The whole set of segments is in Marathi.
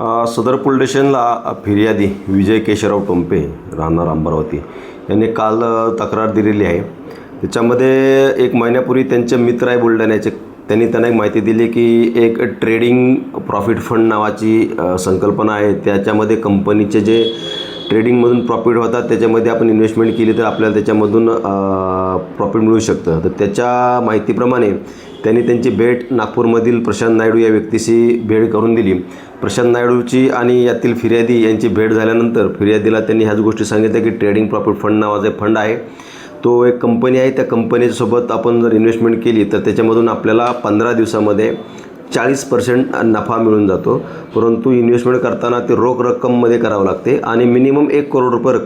सदर पोलीस स्टेशनला फिर्यादी विजय केशवराव टोंपे राहणार अमरावती यांनी काल तक्रार दिलेली आहे। त्याच्यामध्ये एक महिन्यापूर्वी त्यांचे मित्र आहे बुलढाण्याचे, त्यांना एक माहिती दिली की एक ट्रेडिंग प्रॉफिट फंड नावाची संकल्पना आहे। त्याच्यामध्ये कंपनीचे जे ट्रेडिंगमधून प्रॉफिट होतात त्याच्यामध्ये आपण इन्व्हेस्टमेंट केली तर आपल्याला त्याच्यामधून प्रॉफिट मिळू शकतं। तर त्याच्या माहितीप्रमाणे त्यांनी त्यांची भेट नागपूरमधील प्रशांत नायडू या व्यक्तीशी भेट करून दिली। प्रशांत नायडूची आणि यातील फिर्यादी यांची भेट झाल्यानंतर फिर्यादीला त्यांनी ह्याच गोष्टी सांगितल्या की ट्रेडिंग प्रॉफिट फंड नावाचा फंड आहे, तो एक कंपनी आहे। त्या कंपनीसोबत आपण जर इन्व्हेस्टमेंट केली तर त्याच्यामधून आपल्याला 15 दिवसामध्ये 40% नफा मिळून जातो। परंतु इन्व्हेस्टमेंट करताना ते रोख रक्कममध्ये करावं लागते आणि मिनिमम 1 करोड रुपये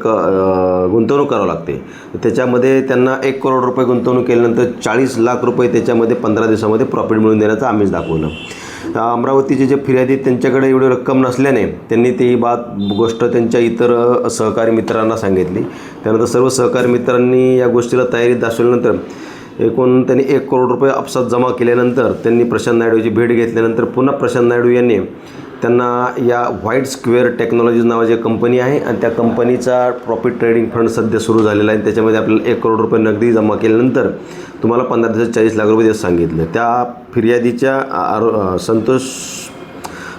गुंतवणूक करावं लागते। त्याच्यामध्ये त्यांना 1 करोड रुपये गुंतवणूक केल्यानंतर 40 लाख रुपये त्याच्यामध्ये 15 दिवसामध्ये प्रॉफिट मिळून देण्याचं आम्हीच दाखवलं। अमरावतीचे जे फिर्यादी त्यांच्याकडे एवढी रक्कम नसल्याने त्यांनी ती गोष्ट त्यांच्या इतर सहकारी मित्रांना सांगितली। त्यानंतर सर्व सहकारी मित्रांनी या गोष्टीला तयारी दाखवल्यानंतर एकूण त्यांनी 1 करोड रुपये आपसात जमा केल्यानंतर त्यांनी प्रशांत नायडूची भेट घेतल्यानंतर पुन्हा प्रशांत नायडू यांनी त्यांना या व्हाईट स्क्वेअर टेक्नॉलॉजीज नावाची कंपनी आहे आणि त्या कंपनीचा प्रॉफिट ट्रेडिंग फंड सध्या सुरू झालेला आहे। त्याच्यामध्ये आपल्याला 1 करोड रुपये नगदी जमा केल्यानंतर तुम्हाला 15 दिवसात 40 लाख रुपये सांगितलं। त्या फिर्यादीच्या संतोष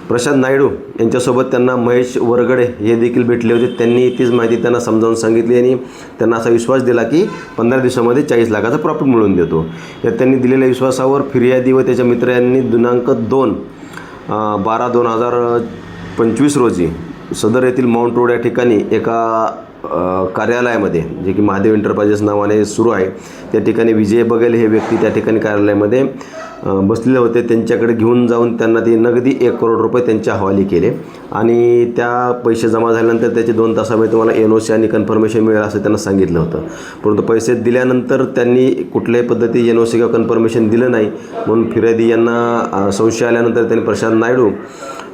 प्रशांत नायडू यांच्यासोबत त्यांना महेश वरगडे हे देखील भेटले होते। त्यांनी तीच माहिती त्यांना समजावून सांगितली आणि त्यांना असा विश्वास दिला की 15 दिवसामध्ये 40 लाखाचा प्रॉफिट मिळवून देतो। यात त्यांनी दिलेल्या विश्वासावर फिर्यादी व त्याच्या मित्रांनी दिनांक 2/12/2025 रोजी सदर येथील माउंट रोड या ठिकाणी एका कार्यालयामध्ये, जे की महादेव एंटरप्राइजेस नावाने सुरू आहे, त्या ठिकाणी विजय बघेल हे व्यक्ती त्या ठिकाणी कार्यालयामध्ये बसलेले होते। त्यांच्याकडे घेऊन जाऊन त्यांना ते नगदी 1 करोड रुपये त्यांच्या हवाली केले आणि त्या पैसे जमा झाल्यानंतर त्याचे 2 तासामध्ये तुम्हाला NOC आणि कन्फर्मेशन मिळेल असं त्यांना सांगितलं होतं। परंतु पैसे दिल्यानंतर त्यांनी कुठल्याही पद्धती NOC किंवा कन्फर्मेशन दिलं नाही, म्हणून फिर्यादी यांना संशय आल्यानंतर त्यांनी प्रशांत नायडू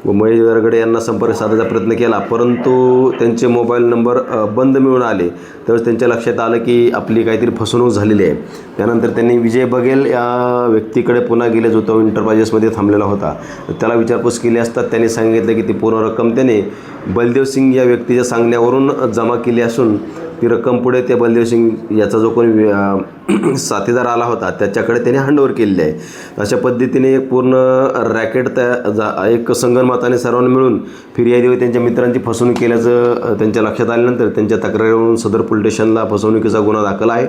व महेश वरगडे यांना संपर्क साधायचा प्रयत्न केला, परंतु त्यांचे मोबाईल नंबर बंद मिळून आले। त्यावेळेस त्यांच्या लक्षात आलं की आपली काहीतरी फसवणूक झालेली आहे। त्यानंतर त्यांनी विजय बघेल या व्यक्तीकडे पुन्हा गेले, जो तो एंटरप्राइजेसमध्ये थांबलेला होता। त्याला विचारपूस केली असता त्यांनी सांगितलं की ती पूर्ण रक्कम त्याने बलदेव सिंग या व्यक्तीच्या सांगण्यावरून जमा केली असून ती रक्कम पुढे त्या बलदेव सिंग याचा जो कोणी साथीदार आला होता त्याच्याकडे त्याने हँडओव्हर केलेली आहे। अशा पद्धतीने एक पूर्ण रॅकेट एक संगनमताने सर्वांनी मिळून फिर्यादी व त्यांच्या मित्रांची फसवणूक केल्याचं त्यांच्या लक्षात आल्यानंतर त्यांच्या तक्रारीवरून सदर पोलीस स्टेशनला फसवणुकीचा गुन्हा दाखल आहे।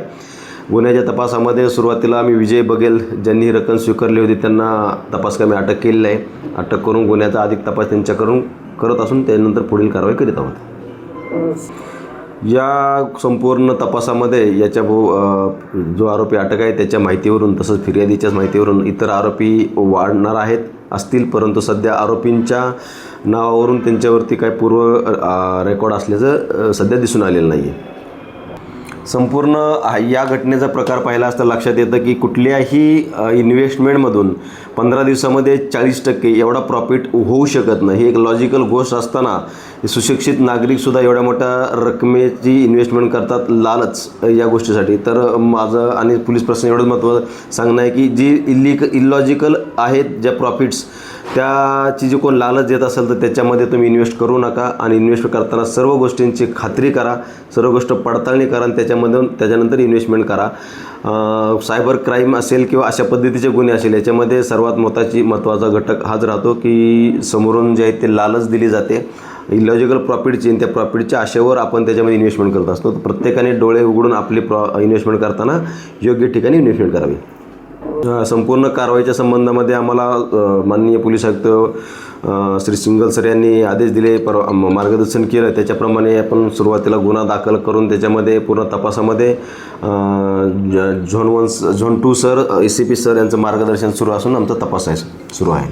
गुन्ह्याच्या तपासामध्ये सुरुवातीला आम्ही विजय बघेल ज्यांनी ही रक्कम स्वीकारली होती त्यांना तपासकामी अटक केलेली आहे। अटक करून गुन्ह्याचा अधिक तपास त्यांच्याकडून करत असून त्यानंतर पुढील कारवाई करीत आहोत। या संपूर्ण तपासामध्ये याच्या जो आरोपी अटक आहे त्याच्या माहितीवरून तसंच फिर्यादीच्याच माहितीवरून इतर आरोपी वाढणार असतील, परंतु सध्या आरोपींच्या नावावरून त्यांच्यावरती काही पूर्व रेकॉर्ड असल्याचं सध्या दिसून आलेलं नाही आहे। संपूर्ण या घटनेचा प्रकार पाहिला असता लक्षात येतं की कुठल्याही इन्व्हेस्टमेंटमधून 15 दिवसामध्ये 40% एवढा प्रॉफिट होऊ शकत नाही। ही एक लॉजिकल गोष्ट असताना सुशिक्षित नागरिकसुद्धा एवढ्या मोठ्या रकमेची इन्व्हेस्टमेंट करतात लालच या गोष्टीसाठी। तर माझं आणि पोलीस प्रशासन एवढंच महत्त्वाचं सांगणं आहे की जी इलॉजिकल आहेत ज्या प्रॉफिट्स, त्याची जी कोण लालच देत असेल तर त्याच्यामध्ये तुम्ही इन्व्हेस्ट करू नका आणि इन्व्हेस्ट करताना सर्व गोष्टींची खात्री करा, सर्व गोष्ट पडताळणी करा आणि त्याच्यानंतर इन्व्हेस्टमेंट करा। सायबर क्राईम असेल किंवा अशा पद्धतीचे गुन्हे असेल याच्यामध्ये सर्वात महत्त्वाचा घटक हाच राहतो की समोरून जे आहे ते लालच दिली जाते इलॉजिकल प्रॉफिटची, आणि त्या प्रॉफिटच्या आशेवर आपण त्याच्यामध्ये इन्व्हेस्टमेंट करत असतो। तर प्रत्येकाने डोळे उघडून आपली इन्व्हेस्टमेंट करताना योग्य ठिकाणी इन्व्हेस्टमेंट करावी। संपूर्ण कारवाईच्या संबंधामध्ये आम्हाला माननीय पोलीस आयुक्त श्री सिंगल सर यांनी आदेश दिले, मार्गदर्शन केलं। त्याच्याप्रमाणे आपण सुरुवातीला गुन्हा दाखल करून त्याच्यामध्ये पूर्ण तपासामध्ये zone 1 zone 2 sir ACP sir यांचं मार्गदर्शन सुरू असून आमचा तपास सुरू आहे।